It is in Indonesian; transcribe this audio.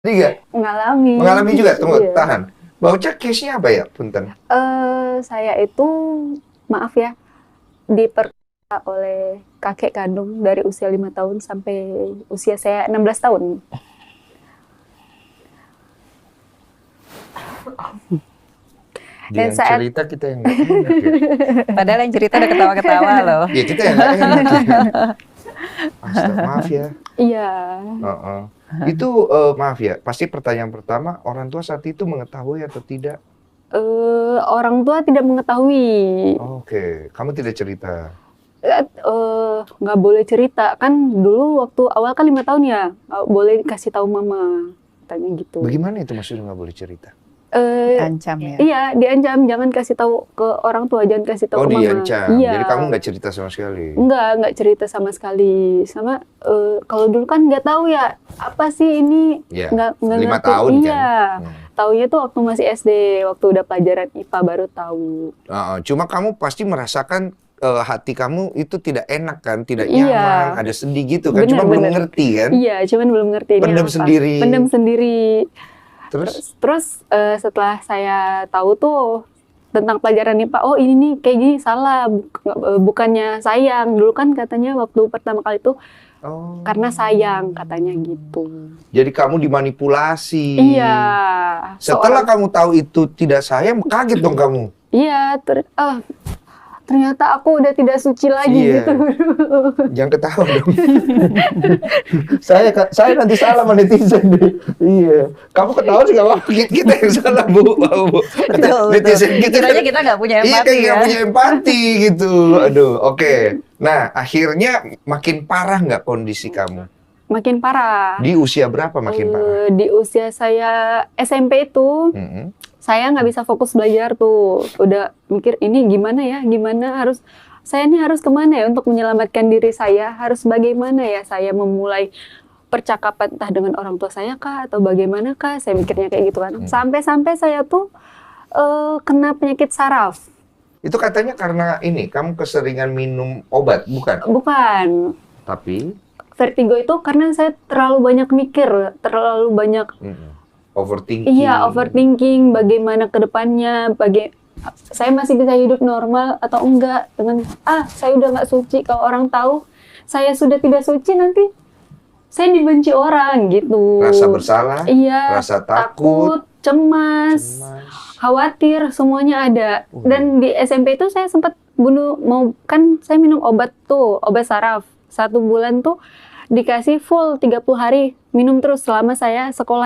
Tiga. Mengalami. Mengalami juga, tunggu, Iya. tahan. Baucah case-nya apa ya, punten? Saya itu, maaf ya, diperkosa oleh kakek kandung dari usia 5 tahun sampai usia saya 16 tahun. Dia Dan yang saat cerita, kita yang nggak enak ya. Padahal yang cerita udah ketawa-ketawa loh. Ya kita yang nggak enak ya. Astaga, maaf ya. iya, Heeh. Itu maaf ya, pasti pertanyaan pertama, orang tua saat itu mengetahui atau tidak? orang tua tidak mengetahui. Oke, kamu tidak cerita. Nggak boleh cerita kan dulu waktu awal kan 5 tahun ya, nggak boleh kasih tahu mama, katanya gitu. Bagaimana itu maksudnya nggak boleh cerita? Ancam ya. Iya, diancam jangan kasih tahu ke orang tua, jangan kasih tahu Oh, ke mama. diancam. Iya. Jadi kamu nggak cerita sama sekali. Nggak cerita sama sekali. Sama kalau dulu kan nggak tahu ya apa sih ini, Iya, nggak 5 ngerti. tahun kan? Iya. Taunya tuh waktu masih SD, waktu udah pelajaran IPA baru tahu. Cuma kamu pasti merasakan hati kamu itu tidak enak kan, tidak Iya. nyaman, ada sedih gitu kan, Bener, cuma belum bener. ngerti kan? Iya, cuman belum ngerti ini Pendam apa. sendiri. Pendam sendiri. Terus? Terus setelah saya tahu tuh tentang pelajaran IPA, oh ini nih kayak gini salah, bukannya sayang. Dulu kan katanya waktu pertama kali tuh karena sayang katanya gitu. Jadi kamu dimanipulasi. Iya. Setelah kamu tahu itu tidak sayang, kaget dong kamu. Iya, ternyata aku udah tidak suci lagi Iya. gitu. Jangan ketawa dong. saya nanti salah sama netizen deh. Iya. Kamu ketawa sih nggak apa-apa. Kita yang salah, Bu. Betul. Netizen Kiranya kita nggak punya Iya, empati kayak nggak ya. punya empati gitu. Aduh, oke. Nah, akhirnya makin parah nggak kondisi kamu? Makin parah. Di usia berapa makin parah? Di usia saya SMP itu, Mm-mm. saya nggak bisa fokus belajar tuh. Udah mikir ini gimana ya, saya ini harus kemana ya untuk menyelamatkan diri saya, harus bagaimana ya saya memulai percakapan entah dengan orang tua saya kah atau bagaimana kah, saya mikirnya kayak gitu kan. Sampai-sampai saya tuh kena penyakit saraf. Itu katanya karena ini, kamu keseringan minum obat, bukan? Bukan. Tapi Vertigo itu karena saya terlalu banyak mikir, terlalu banyak overthinking. iya, overthinking bagaimana ke depannya, saya masih bisa hidup normal atau enggak dengan saya udah nggak suci, kalau orang tahu saya sudah tidak suci nanti saya dibenci orang gitu. Rasa bersalah, iya, rasa takut, cemas, khawatir, semuanya ada. Dan di SMP itu saya sempat saya minum obat saraf. 1 bulan tuh dikasih full 30 hari minum terus selama saya sekolah